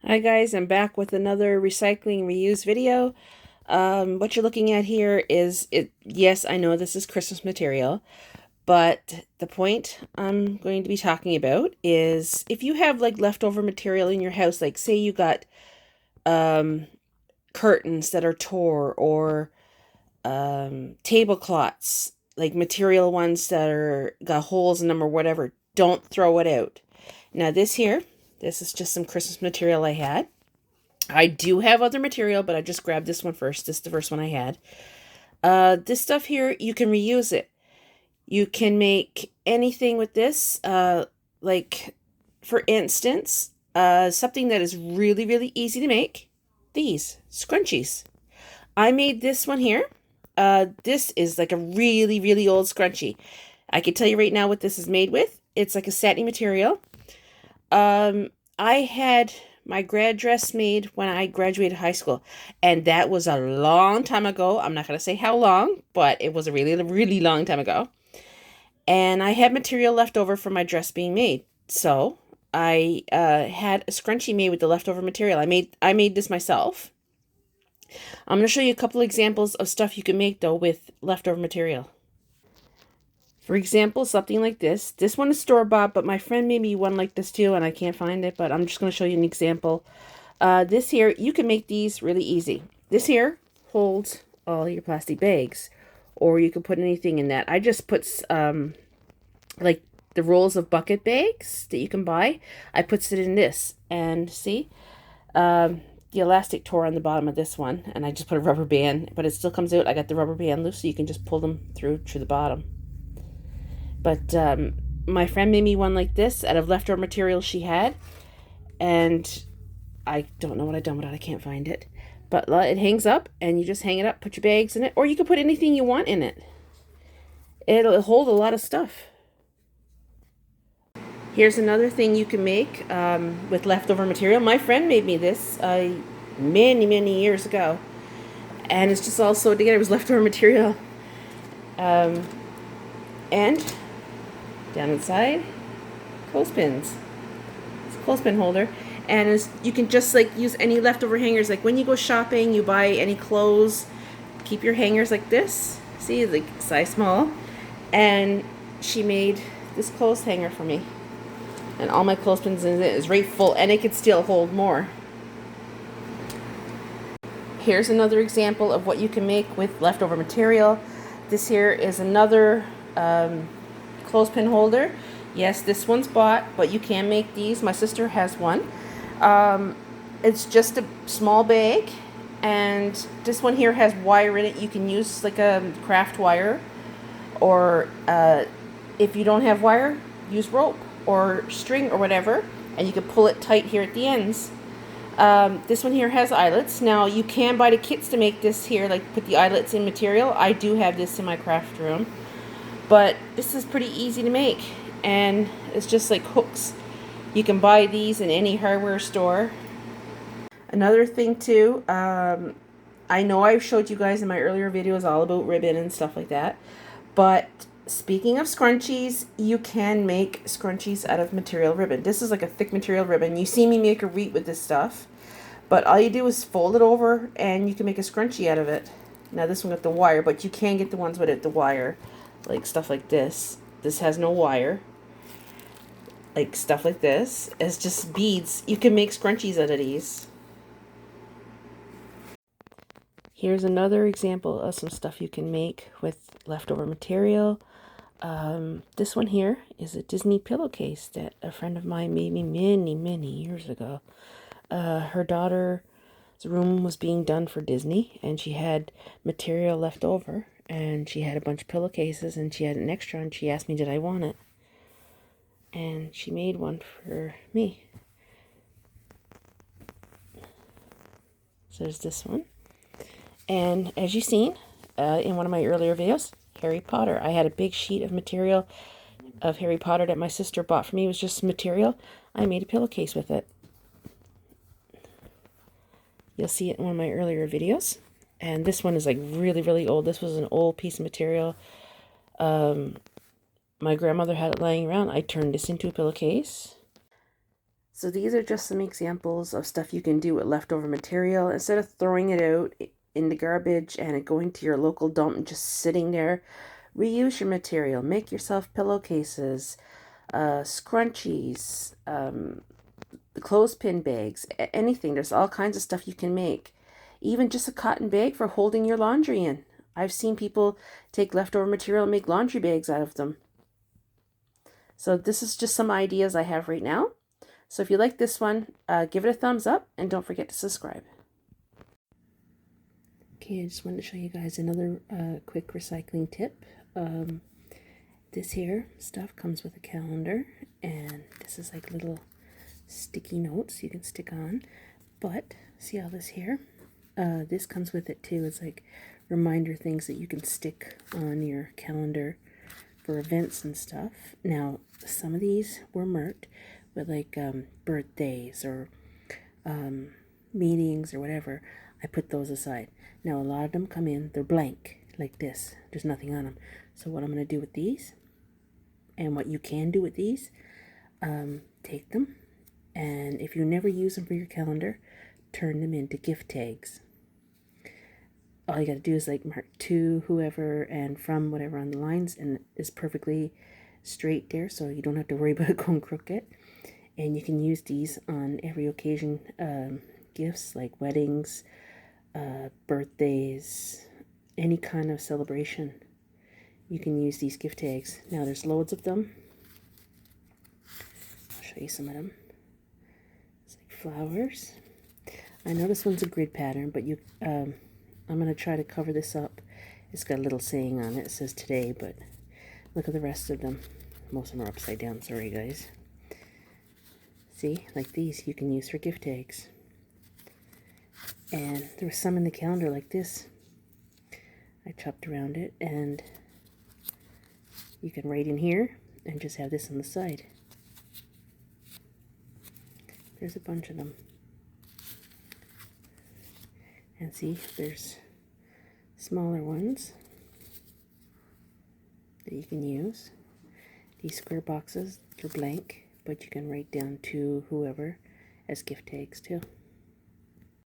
Hi guys, I'm back with another recycling reuse video. What you're looking at here is it. Yes, I know this is Christmas material, but the point I'm going to be talking about is if you have like leftover material in your house, like say you got um, curtains that are tore or tablecloths, like material ones that are got holes in them or whatever, don't throw it out. Now this is just some Christmas material I had. I do have other material, but I just grabbed this one first. This is the first one I had. This stuff here, you can reuse it. You can make anything with this. Like, for instance, something that is really, really easy to make. These scrunchies. I made this one here. This is like a really, really old scrunchie. I can tell you right now what this is made with. It's like a satiny material. Um, I had my grad dress made when I graduated high school, and that was a long time ago. I'm not going to say how long, but it was a really, really long time ago. And I had material left over from my dress being made. So I had a scrunchie made with the leftover material. I made this myself. I'm going to show you a couple examples of stuff you can make though with leftover material. For example, something like this. This one is store-bought, but my friend made me one like this too, and I can't find it, but I'm just going to show you an example. This here, you can make these really easy. This here holds all your plastic bags, or you can put anything in that. I just put, like, the rolls of bucket bags that you can buy. I puts it in this, and see? The elastic tore on the bottom of this one, and I just put a rubber band, but it still comes out. I got the rubber band loose, so you can just pull them through to the bottom. But my friend made me one like this out of leftover material she had, and I don't know what I've done with it. I can't find it. But it hangs up, and you just hang it up, put your bags in it, or you can put anything you want in it. It'll hold a lot of stuff. Here's another thing you can make with leftover material. My friend made me this many, many years ago. And it's just all sewed together. It was leftover material. And down inside, clothespins. It's a clothespin holder. And you can just like use any leftover hangers. Like when you go shopping, you buy any clothes, keep your hangers like this. See, like size small. And she made this clothes hanger for me. And all my clothespins in it is right full, and it could still hold more. Here's another example of what you can make with leftover material. This here is another clothespin holder. Yes, this one's bought, but you can make these. My sister has one. It's just a small bag, and this one here has wire in it. You can use like a craft wire, or if you don't have wire, use rope or string or whatever, and you can pull it tight here at the ends. This one here has eyelets. Now you can buy the kits to make this here, like put the eyelets in material. I do have this in my craft room, but this is pretty easy to make, and it's just like hooks. You can buy these in any hardware store. Another thing too, I know I've showed you guys in my earlier videos all about ribbon and stuff like that, but speaking of scrunchies, you can make scrunchies out of material ribbon. This is like a thick material ribbon. You see me make a wreath with this stuff, but all you do is fold it over and you can make a scrunchie out of it. Now this one got the wire, but you can get the ones without the wire, like stuff like this. This has no wire. Like stuff like this. It's just beads. You can make scrunchies out of these. Here's another example of some stuff you can make with leftover material. This one here is a Disney pillowcase that a friend of mine made me many, many years ago. Her daughter's room was being done for Disney, and she had material left over, and she had a bunch of pillowcases, and she had an extra, and she asked me did I want it, and she made one for me. So there's this one. And as you've seen in one of my earlier videos, Harry Potter. I had a big sheet of material of Harry Potter that my sister bought for me. It was just material. I made a pillowcase with it. You'll see it in one of my earlier videos. And this one is like really, really old. This was an old piece of material. My grandmother had it laying around. I turned this into a pillowcase. So these are just some examples of stuff you can do with leftover material. Instead of throwing it out in the garbage and it going to your local dump and just sitting there, reuse your material. Make yourself pillowcases, scrunchies, clothespin bags, anything. There's all kinds of stuff you can make. Even just a cotton bag for holding your laundry in. I've seen people take leftover material and make laundry bags out of them. So this is just some ideas I have right now. So if you like this one, give it a thumbs up and don't forget to subscribe. Okay, I just wanted to show you guys another quick recycling tip. This here stuff comes with a calendar, and this is like little sticky notes you can stick on. But see all this here? This comes with it too. It's like reminder things that you can stick on your calendar for events and stuff. Now, some of these were marked with like birthdays or meetings or whatever. I put those aside. Now, a lot of them come in, they're blank like this. There's nothing on them. So what I'm going to do with these, and what you can do with these, take them, and if you never use them for your calendar, turn them into gift tags. All you got to do is like mark to whoever and from whatever on the lines, and it's perfectly straight there, so you don't have to worry about it going crooked. And you can use these on every occasion, gifts like weddings, birthdays, any kind of celebration. You can use these gift tags. Now there's loads of them. I'll show you some of them. It's like flowers. I know this one's a grid pattern, but I'm going to try to cover this up. It's got a little saying on it. It says today, but look at the rest of them. Most of them are upside down. Sorry, guys. See, like these you can use for gift tags. And there was some in the calendar like this. I chopped around it, and you can write in here and just have this on the side. There's a bunch of them. And see, there's smaller ones that you can use. These square boxes, they're blank, but you can write down to whoever as gift tags too.